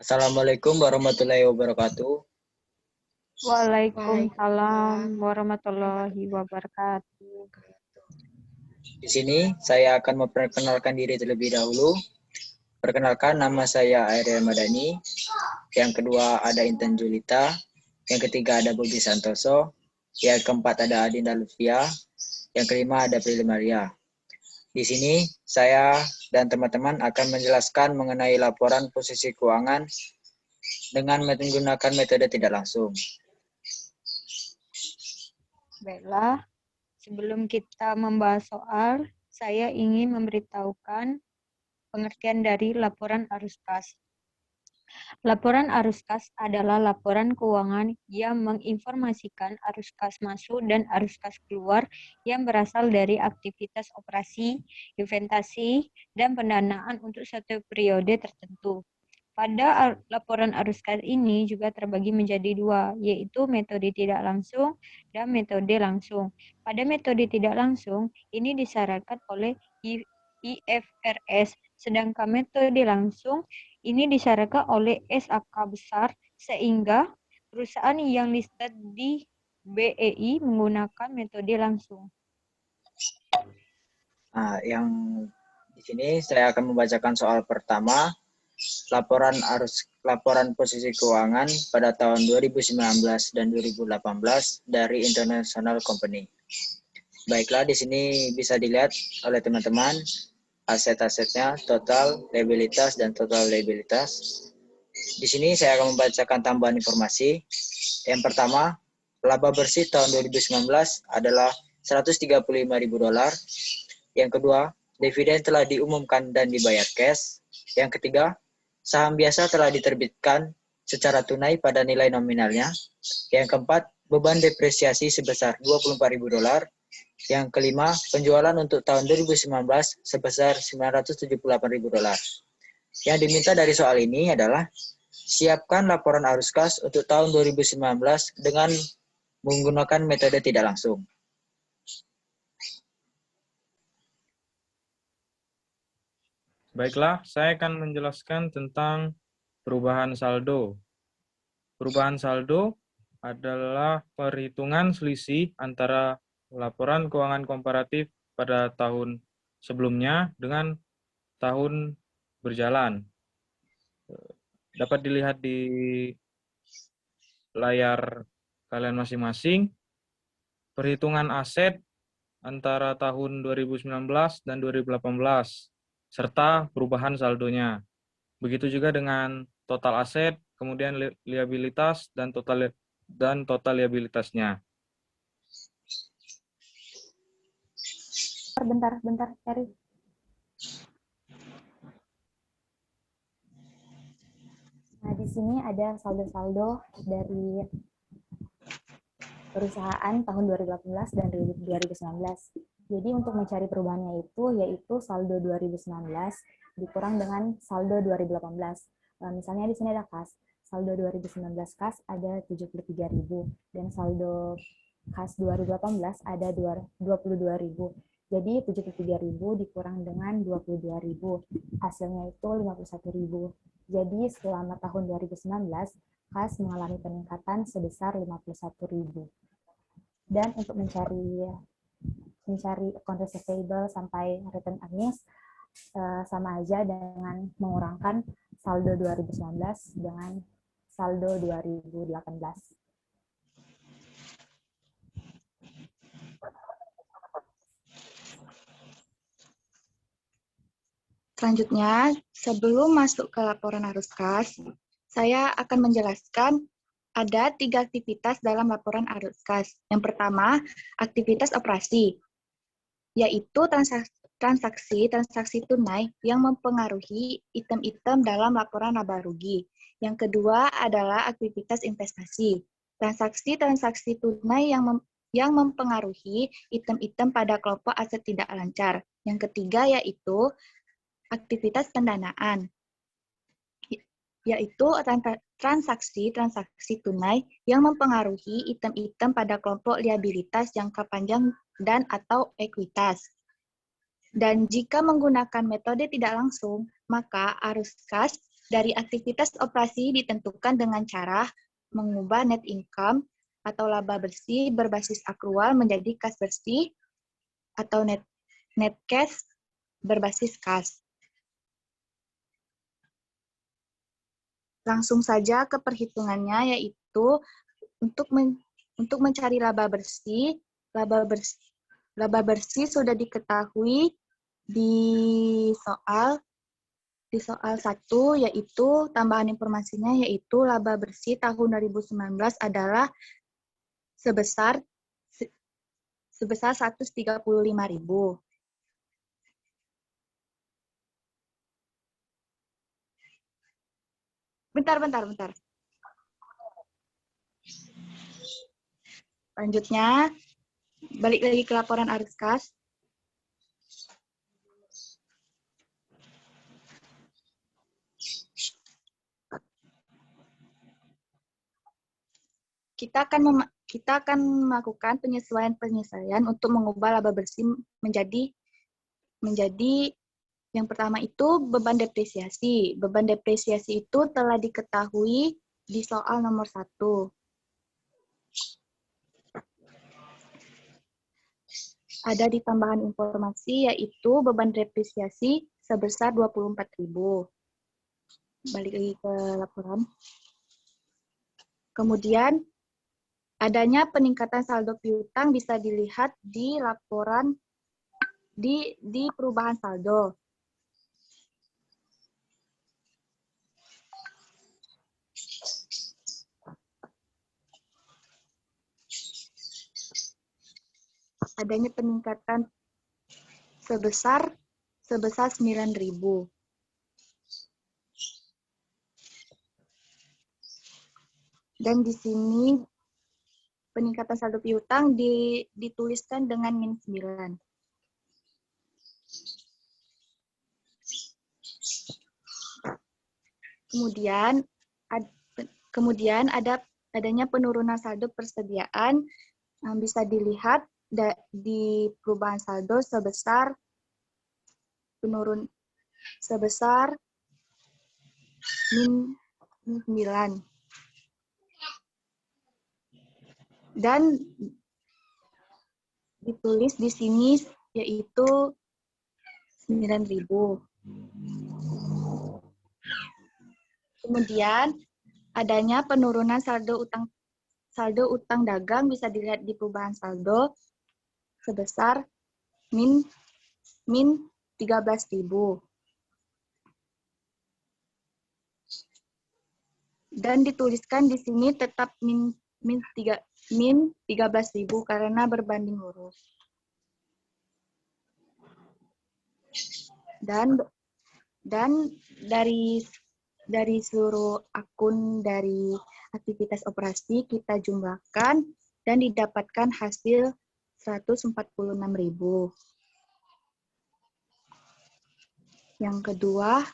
Assalamualaikum warahmatullahi wabarakatuh. Waalaikumsalam warahmatullahi wabarakatuh. Di sini saya akan memperkenalkan diri terlebih dahulu. Perkenalkan, nama saya Ariel Madani. Yang kedua ada Intan Julita. Yang ketiga ada Bobi Santoso. Yang keempat ada Adinda Lutfia. Yang kelima ada Prilly Maria. Di sini saya dan teman-teman akan menjelaskan mengenai laporan posisi keuangan dengan menggunakan metode tidak langsung. Baiklah, sebelum kita membahas soal, saya ingin memberitahukan pengertian dari laporan arus kas. Laporan arus kas adalah laporan keuangan yang menginformasikan arus kas masuk dan arus kas keluar yang berasal dari aktivitas operasi, investasi, dan pendanaan untuk satu periode tertentu. Pada laporan arus kas ini juga terbagi menjadi dua, yaitu metode tidak langsung dan metode langsung. Pada metode tidak langsung, ini disyaratkan oleh IFRS, sedangkan metode langsung ini disyaratkan oleh SAK besar, sehingga perusahaan yang listed di BEI menggunakan metode langsung. Nah, yang di sini saya akan membacakan soal pertama, laporan posisi keuangan pada tahun 2019 dan 2018 dari International Company. Baiklah, di sini bisa dilihat oleh teman-teman aset-asetnya, total liabilitas dan total liabilitas. Di sini saya akan membacakan tambahan informasi. Yang pertama, laba bersih tahun 2019 adalah $135.000. Yang kedua, dividen telah diumumkan dan dibayar cash. Yang ketiga, saham biasa telah diterbitkan secara tunai pada nilai nominalnya. Yang keempat, beban depresiasi sebesar $24.000. Yang kelima, penjualan untuk tahun 2019 sebesar $978.000. Yang diminta dari soal ini adalah siapkan laporan arus kas untuk tahun 2019 dengan menggunakan metode tidak langsung. Baiklah, saya akan menjelaskan tentang perubahan saldo. Perubahan saldo adalah perhitungan selisih antara laporan keuangan komparatif pada tahun sebelumnya dengan tahun berjalan. Dapat dilihat di layar kalian masing-masing, perhitungan aset antara tahun 2019 dan 2018, serta perubahan saldonya. Begitu juga dengan total aset, kemudian liabilitas dan total liabilitasnya. Bentar, cari. Nah, di sini ada saldo-saldo dari perusahaan tahun 2018 dan 2019. Jadi untuk mencari perubahannya itu yaitu saldo 2019 dikurang dengan saldo 2018. Misalnya di sini ada kas. Saldo 2019 kas ada 73.000 dan saldo kas 2018 ada 22.000. Jadi 73.000 dikurang dengan 22.000. Hasilnya itu 51.000. Jadi selama tahun 2019 kas mengalami peningkatan sebesar 51.000. Dan untuk mencari account receivable sampai return earnings sama aja dengan mengurangkan saldo 2019 dengan saldo 2018. Selanjutnya, sebelum masuk ke laporan arus kas, saya akan menjelaskan ada 3 aktivitas dalam laporan arus kas. Yang pertama, aktivitas operasi, yaitu transaksi tunai yang mempengaruhi item-item dalam laporan laba rugi. Yang kedua adalah aktivitas investasi, transaksi tunai yang mempengaruhi item-item pada kelompok aset tidak lancar. Yang ketiga yaitu aktivitas pendanaan, yaitu transaksi tunai yang mempengaruhi item-item pada kelompok liabilitas jangka panjang dan atau ekuitas. Dan jika menggunakan metode tidak langsung, maka arus kas Dari aktivitas operasi ditentukan dengan cara mengubah net income atau laba bersih berbasis akrual menjadi kas bersih atau net cash berbasis kas. Langsung saja ke perhitungannya, yaitu untuk mencari laba bersih sudah diketahui di soal 1, yaitu tambahan informasinya, yaitu laba bersih tahun 2019 adalah sebesar 135.000. Bentar. Selanjutnya, balik lagi ke laporan arus kas. Kita akan melakukan penyesuaian untuk mengubah laba bersih menjadi yang pertama itu beban depresiasi. Beban depresiasi itu telah diketahui di soal nomor 1. Ada di tambahan informasi, yaitu beban depresiasi sebesar 24.000. Balik lagi ke laporan. Kemudian, adanya peningkatan saldo piutang bisa dilihat di laporan di perubahan saldo. Adanya peningkatan sebesar 9.000. Dan di sini peningkatan saldo piutang dituliskan dengan -9. Kemudian adanya penurunan saldo persediaan yang bisa dilihat di perubahan saldo sebesar -9. Dan ditulis di sini yaitu 9.000. Kemudian adanya penurunan saldo utang dagang bisa dilihat di perubahan saldo sebesar min 13.000. Dan dituliskan di sini tetap min 13.000 karena berbanding lurus. Dan dari seluruh akun dari aktivitas operasi kita jumlahkan dan didapatkan hasil 146.000. Yang kedua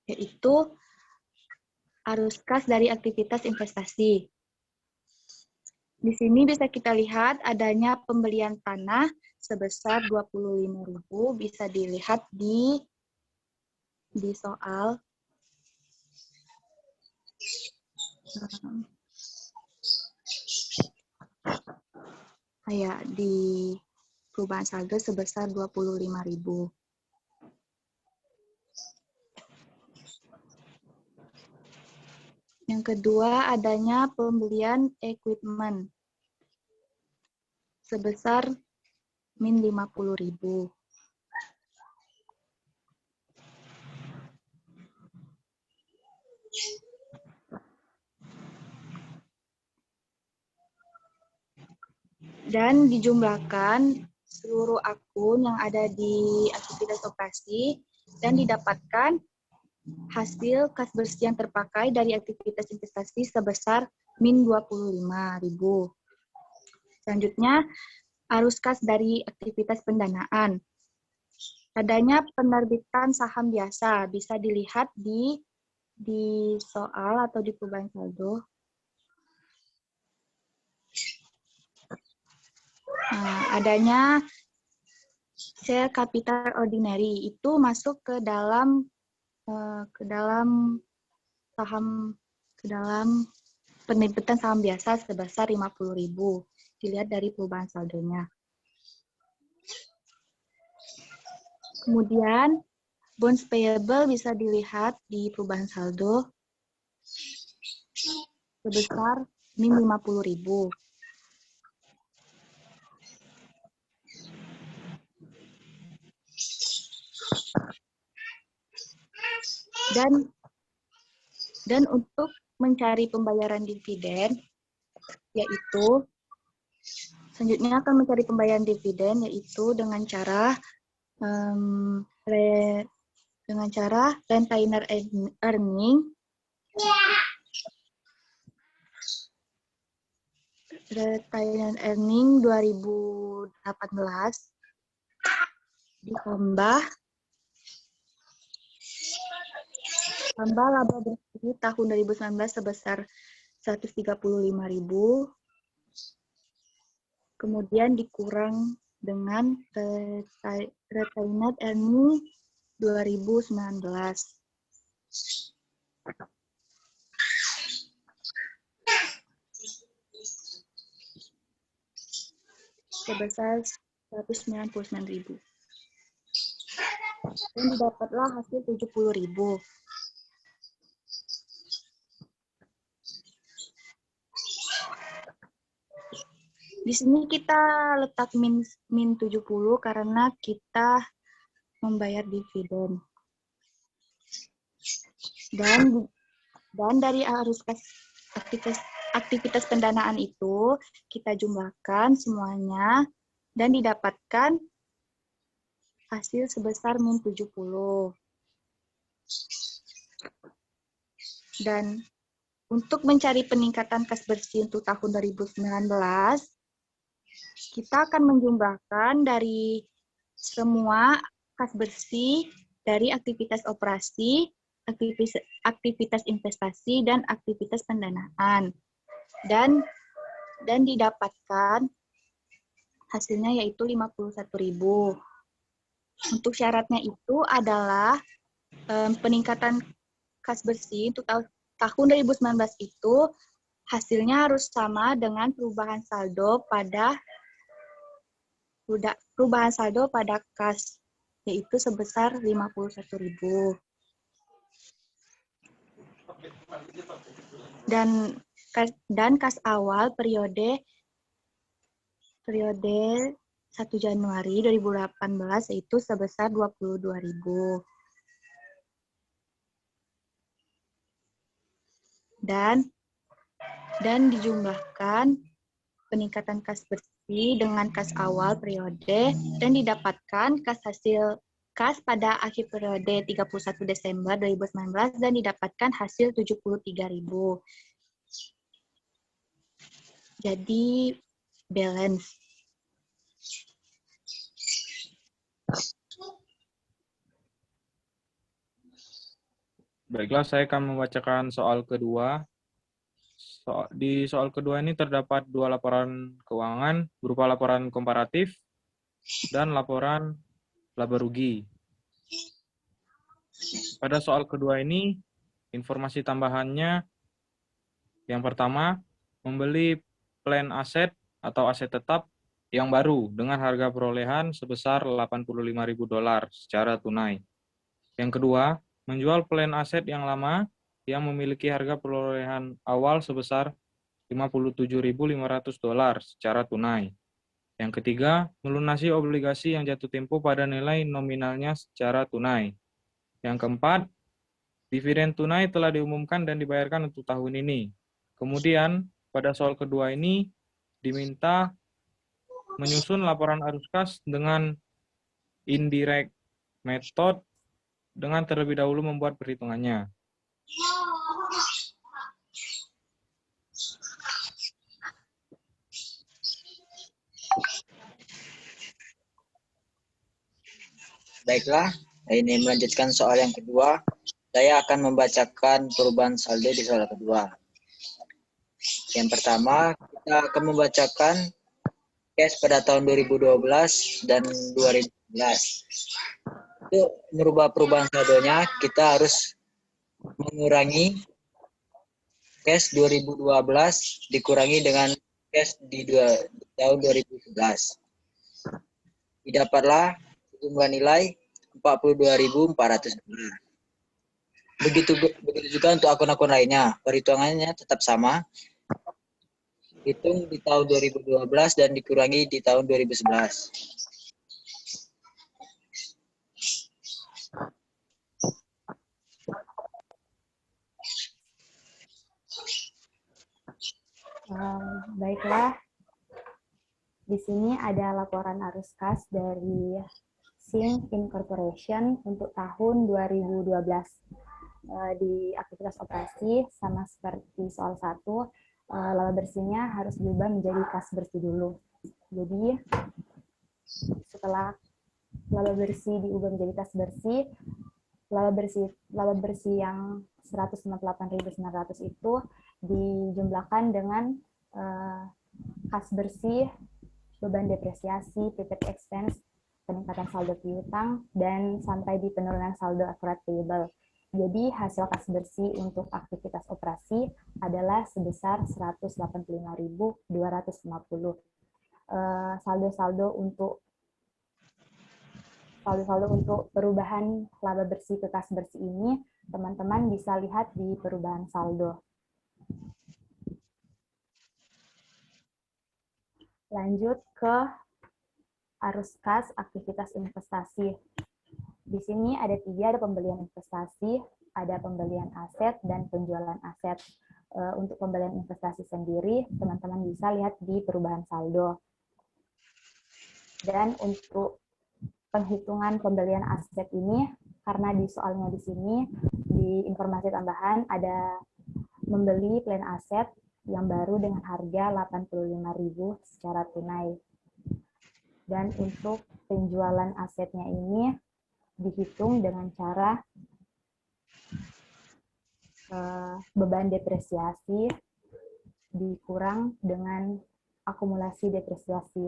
yaitu arus kas dari aktivitas investasi. Di sini bisa kita lihat adanya pembelian tanah sebesar 25.000, bisa dilihat di soal di perubahan saldo sebesar 25.000. Yang kedua, adanya pembelian equipment sebesar min 50.000. Dan dijumlahkan seluruh akun yang ada di aktivitas operasi dan didapatkan hasil kas bersih yang terpakai dari aktivitas investasi sebesar min 25.000. Selanjutnya, arus kas dari aktivitas pendanaan. Adanya penerbitan saham biasa, bisa dilihat di soal atau di perubahan saldo. Nah, adanya share capital ordinary, itu masuk ke dalam saham ke dalam penerbitan saham biasa sebesar 50.000. Dilihat dari perubahan saldonya. Kemudian, bonds payable bisa dilihat di perubahan saldo sebesar min 50.000. Dan untuk mencari pembayaran dividen, yaitu selanjutnya akan mencari pembayaran dividen yaitu dengan cara retainer earning retainer earning 2018 ditambah laba bersih tahun 2019 sebesar 135.000, kemudian dikurang dengan retainer earning 2019 sebesar 199.000 dan didapatlah hasil 70.000. Di sini kita letak min 70 karena kita membayar dividen. Dan dari arus kas aktivitas pendanaan itu kita jumlahkan semuanya dan didapatkan hasil sebesar min 70. Dan untuk mencari peningkatan kas bersih untuk tahun 2019, kita akan menjumlahkan dari semua kas bersih dari aktivitas operasi, aktivitas investasi, dan aktivitas pendanaan. Dan didapatkan hasilnya yaitu 51.000. Untuk syaratnya itu adalah peningkatan kas bersih untuk tahun 2019 itu hasilnya harus sama dengan perubahan saldo pada kas, yaitu sebesar 51.000. Dan kas awal periode 1 Januari 2018 yaitu sebesar 22.000. Dan dijumlahkan peningkatan kas bersih dengan kas awal periode dan didapatkan kas pada akhir periode 31 Desember 2019 dan didapatkan hasil 73.000. Jadi balance. Baiklah, saya akan membacakan soal kedua. Di soal kedua ini terdapat dua laporan keuangan berupa laporan komparatif dan laporan laba rugi. Pada soal kedua ini, informasi tambahannya yang pertama, membeli plan aset atau aset tetap yang baru dengan harga perolehan sebesar $85.000 secara tunai. Yang kedua, menjual plan aset yang lama yang memiliki harga perolehan awal sebesar $57.500 secara tunai. Yang ketiga, melunasi obligasi yang jatuh tempo pada nilai nominalnya secara tunai. Yang keempat, dividen tunai telah diumumkan dan dibayarkan untuk tahun ini. Kemudian, pada soal kedua ini, diminta menyusun laporan arus kas dengan indirect method dengan terlebih dahulu membuat perhitungannya. Baiklah, ini melanjutkan soal yang kedua. Saya akan membacakan perubahan saldo di soal kedua. Yang pertama, kita akan membacakan cash pada tahun 2012 dan 2011. Untuk merubah perubahan saldonya, kita harus mengurangi cash 2012 dikurangi dengan cash di tahun 2011. Didapatlah jumlah nilai 42.400 dolar. Begitu juga untuk akun-akun lainnya. Perhitungannya tetap sama. Hitung di tahun 2012 dan dikurangi di tahun 2011. Baiklah, di sini ada laporan arus kas dari Sing Incorporation untuk tahun 2012. Di aktivitas operasi, sama seperti soal 1, laba bersihnya harus diubah menjadi kas bersih dulu. Jadi, setelah laba bersih diubah menjadi kas bersih, laba bersih yang 158.900 itu dijumlahkan dengan kas bersih, beban depresiasi, prepaid expense, peningkatan saldo piutang, dan sampai di penurunan saldo accrued payable. Jadi hasil kas bersih untuk aktivitas operasi adalah sebesar 185.250. Saldo-saldo untuk perubahan laba bersih ke kas bersih ini, teman-teman bisa lihat di perubahan saldo. Lanjut ke arus kas aktivitas investasi. Di sini ada 3, ada pembelian investasi, ada pembelian aset, dan penjualan aset. Untuk pembelian investasi sendiri, teman-teman bisa lihat di perubahan saldo. Dan untuk penghitungan pembelian aset ini, karena di soalnya di sini, di informasi tambahan ada membeli plan aset yang baru dengan harga 85.000 secara tunai. Dan untuk penjualan asetnya ini dihitung dengan cara beban depresiasi dikurang dengan akumulasi depresiasi.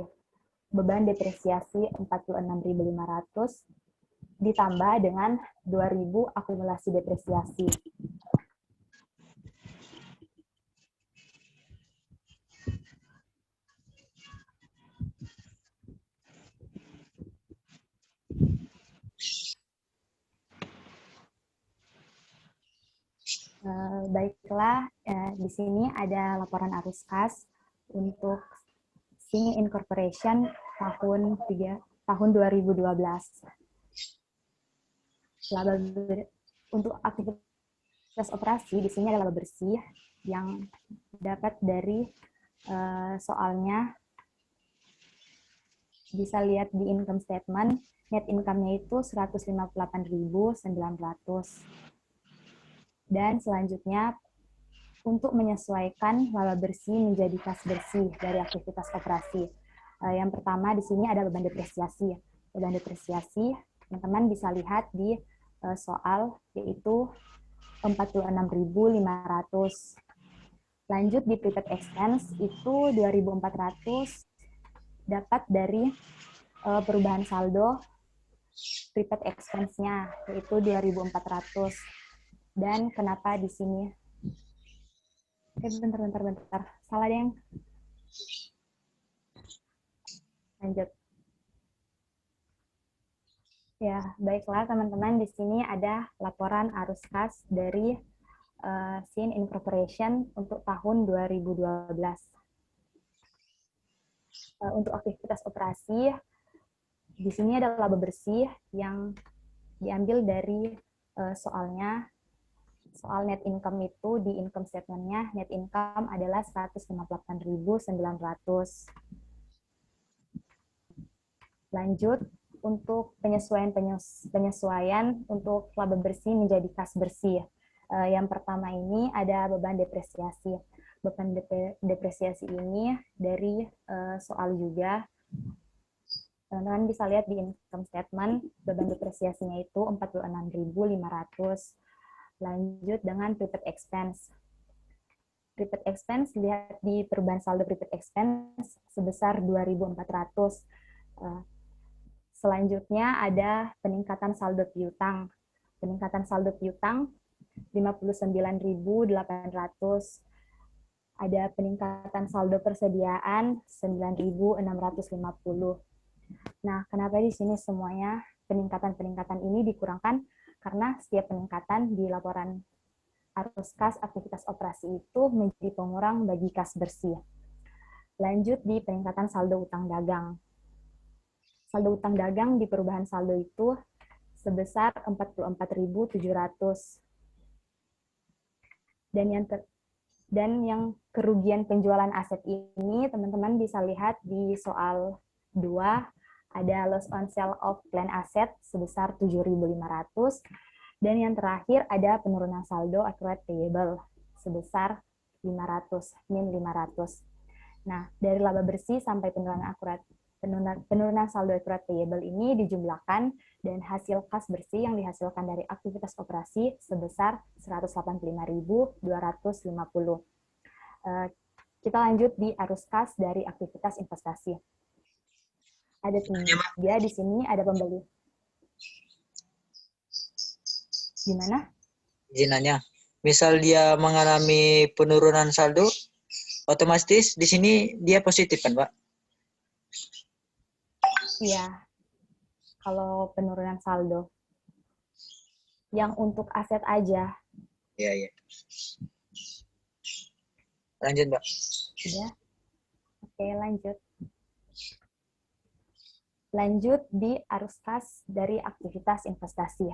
Beban depresiasi 46.500 ditambah dengan 2.000 akumulasi depresiasi. Baiklah, di sini ada laporan arus kas untuk Sing Incorporation tahun 2012. Untuk aktivitas operasi, di sini ada laba bersih yang dapat dari soalnya. Bisa lihat di income statement, net income-nya itu 158.900. Dan selanjutnya, untuk menyesuaikan laba bersih menjadi kas bersih dari aktivitas operasi. Yang pertama di sini ada beban depresiasi. Beban depresiasi, teman-teman bisa lihat di soal, yaitu 46.500. Lanjut di prepaid expense, itu 2.400 dapat dari perubahan saldo prepaid expense-nya, yaitu 2.400. Dan kenapa di sini? Bentar. Salah deh. Lanjut. Ya, baiklah teman-teman, di sini ada laporan arus kas dari Sing Incorporation untuk tahun 2012. Untuk aktivitas operasi, di sini ada laba bersih yang diambil dari soalnya. Soal net income itu di income statement-nya, net income adalah 158.900. Lanjut, untuk penyesuaian untuk laba bersih menjadi kas bersih. Yang pertama ini ada beban depresiasi. Beban depresiasi ini dari soal juga. Teman-teman bisa lihat di income statement, beban depresiasinya itu 46.500. Lanjut dengan prepaid expense. Prepaid expense, lihat di perubahan saldo prepaid expense sebesar 2.400. Selanjutnya ada peningkatan saldo piutang. Peningkatan saldo piutang 59.800 ada peningkatan saldo persediaan 9.650. Nah, kenapa di sini semuanya peningkatan-peningkatan ini dikurangkan? Karena setiap peningkatan di laporan arus kas aktivitas operasi itu menjadi pengurang bagi kas bersih. Lanjut di peningkatan saldo utang dagang. Saldo utang dagang di perubahan saldo itu sebesar 44.700. Dan yang kerugian penjualan aset ini, teman-teman bisa lihat di soal 2, ada loss on sale of plan asset sebesar 7.500, dan yang terakhir ada penurunan saldo accrued payable sebesar 500, min 500. Nah, dari laba bersih sampai penurunan saldo accrued payable ini dijumlahkan, dan hasil kas bersih yang dihasilkan dari aktivitas operasi sebesar 185.250. Kita lanjut di arus kas dari aktivitas investasi. Ada 3 di sini, ada pembeli. Gimana? Izin nanya, misal dia mengalami penurunan saldo, otomatis di sini dia positif kan, Pak? Iya, kalau penurunan saldo. Yang untuk aset aja. Iya, iya. Lanjut, Mbak. Sudah? Oke, lanjut. Lanjut di arus kas dari aktivitas investasi.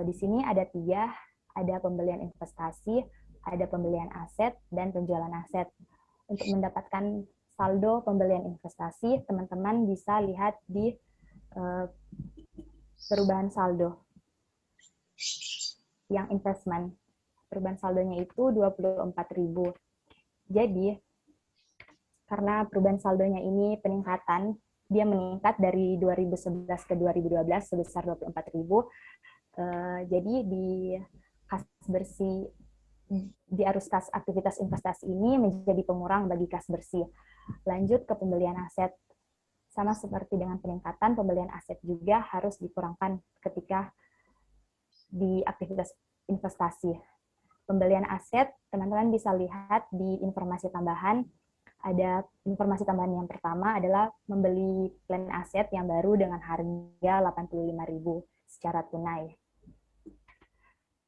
Di sini ada 3, ada pembelian investasi, ada pembelian aset, dan penjualan aset. Untuk mendapatkan saldo pembelian investasi, teman-teman bisa lihat di perubahan saldo yang investment. Perubahan saldonya itu 24.000. Jadi, karena perubahan saldonya ini peningkatan, dia meningkat dari 2011 ke 2012 sebesar 24.000. Jadi di kas bersih, di arus kas aktivitas investasi ini menjadi pengurang bagi kas bersih. Lanjut ke pembelian aset. Sama seperti dengan peningkatan, pembelian aset juga harus dikurangkan ketika di aktivitas investasi. Pembelian aset, teman-teman bisa lihat di informasi tambahan. Ada informasi tambahan yang pertama adalah membeli plan aset yang baru dengan harga 85.000 secara tunai.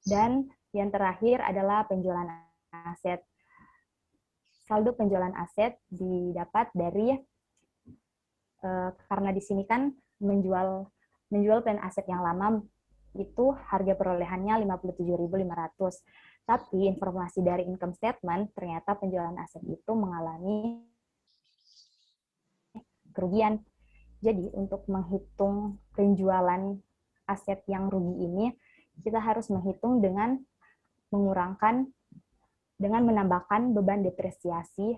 Dan yang terakhir adalah penjualan aset. Saldo penjualan aset didapat dari karena di sini kan menjual plan aset yang lama itu harga perolehannya 57.500. Tapi informasi dari income statement ternyata penjualan aset itu mengalami kerugian. Jadi untuk menghitung penjualan aset yang rugi ini, kita harus menghitung dengan menambahkan beban depresiasi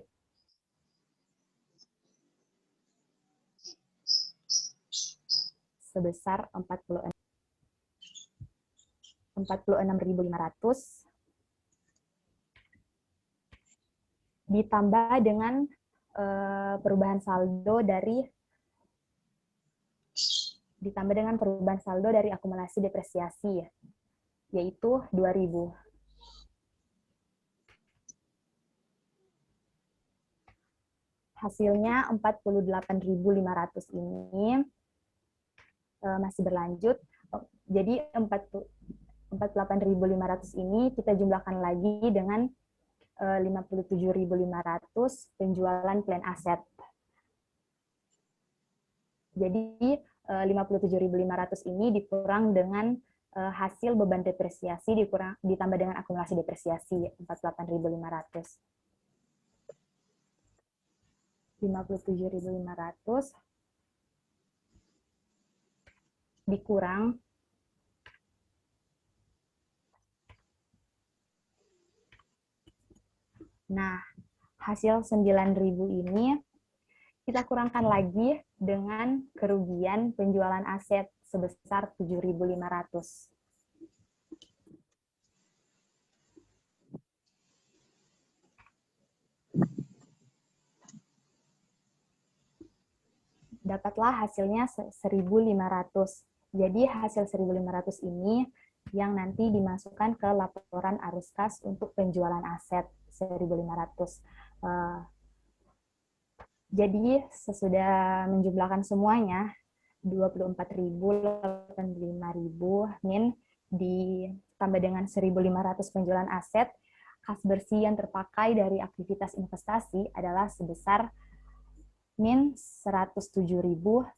sebesar 46.500 ditambah dengan perubahan saldo dari akumulasi depresiasi, yaitu 2.000. Hasilnya 48.500 ini masih berlanjut. Jadi 48.500 ini kita jumlahkan lagi dengan 57.500 penjualan plan aset. Jadi 57.500 ini dikurang dengan hasil beban depresiasi ditambah dengan akumulasi depresiasi 48.500. 57.500 dikurang hasil 9.000 ini kita kurangkan lagi dengan kerugian penjualan aset sebesar 7.500. Dapatlah hasilnya 1.500. Jadi hasil 1.500 ini yang nanti dimasukkan ke laporan arus kas untuk penjualan aset 1.500. Jadi sesudah menjumlahkan semuanya, 24.000, 85.000 min ditambah dengan 1.500 penjualan aset, kas bersih yang terpakai dari aktivitas investasi adalah sebesar min 107.500.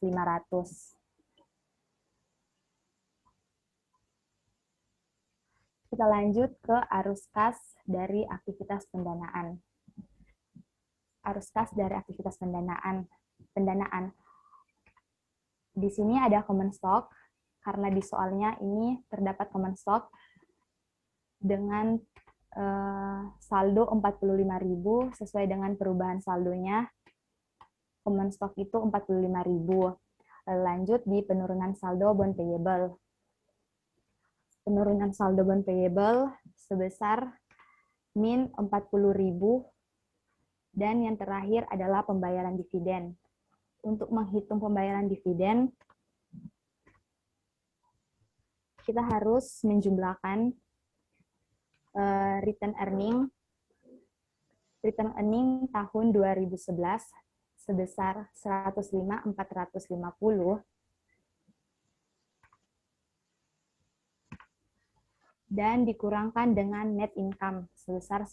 Kita lanjut ke arus kas dari aktivitas pendanaan. Arus kas dari aktivitas pendanaan. Di sini ada common stock, karena di soalnya ini terdapat common stock dengan saldo 45.000 sesuai dengan perubahan saldonya. Common stock itu 45.000. Lanjut di penurunan saldo bond payable. Penurunan saldo bond payable sebesar min 40.000, dan yang terakhir adalah pembayaran dividen. Untuk menghitung pembayaran dividen, kita harus menjumlahkan return earning tahun 2011 sebesar 105.450 dan dikurangkan dengan net income sebesar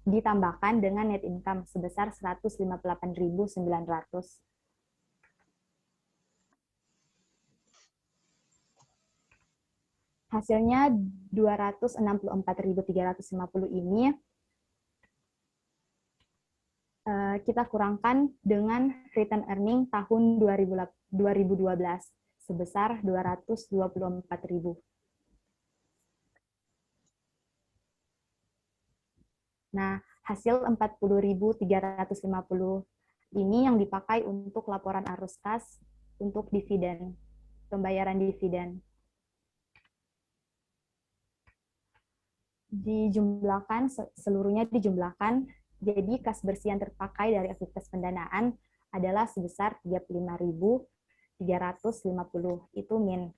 ditambahkan dengan net income sebesar 158.900. Hasilnya 264.350 ini kita kurangkan dengan return earning tahun 2012 sebesar 224.000. Nah, hasil 40.350 ini yang dipakai untuk laporan arus kas untuk dividen, pembayaran dividen. Dijumlahkan, seluruhnya dijumlahkan, jadi kas bersih yang terpakai dari aktivitas pendanaan adalah sebesar 35.350, itu min.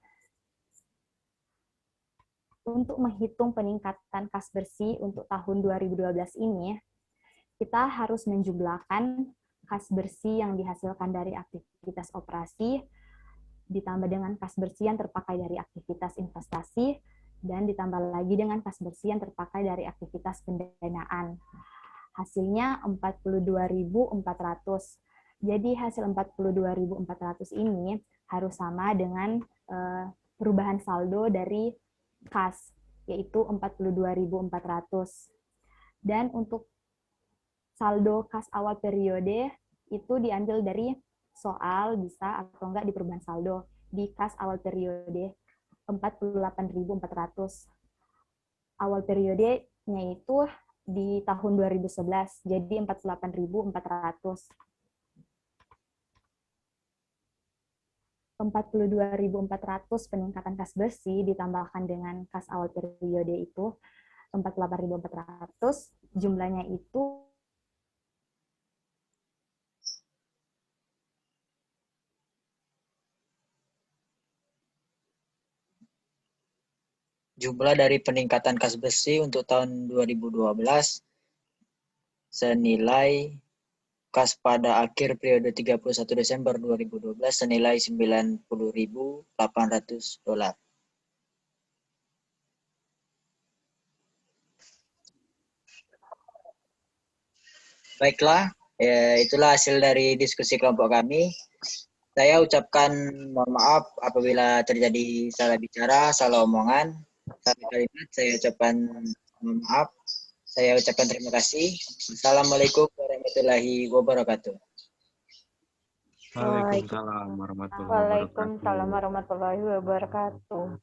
Untuk menghitung peningkatan kas bersih untuk tahun 2012 ini, kita harus menjumlahkan kas bersih yang dihasilkan dari aktivitas operasi, ditambah dengan kas bersih yang terpakai dari aktivitas investasi, dan ditambah lagi dengan kas bersih yang terpakai dari aktivitas pendanaan. Hasilnya 42.400. Jadi hasil 42.400 ini harus sama dengan perubahan saldo dari kas, yaitu 42.400. Dan untuk saldo kas awal periode itu diambil dari soal bisa atau enggak di perubahan saldo. Di kas awal periode 48.400. Awal periodenya itu di tahun 2011, jadi 48.400. 42.400 peningkatan kas bersih ditambahkan dengan kas awal periode itu 48.400, jumlahnya itu Jumlah dari peningkatan kas bersih untuk tahun 2012 senilai kas pada akhir periode 31 Desember 2012 senilai $90.800. Baiklah, itulah hasil dari diskusi kelompok kami. Saya ucapkan mohon maaf apabila terjadi salah bicara, salah omongan, salah kalimat. Saya ucapkan mohon maaf. Saya ucapkan terima kasih. Assalamualaikum warahmatullahi wabarakatuh. Waalaikumsalam warahmatullahi wabarakatuh. Waalaikumsalam warahmatullahi wabarakatuh.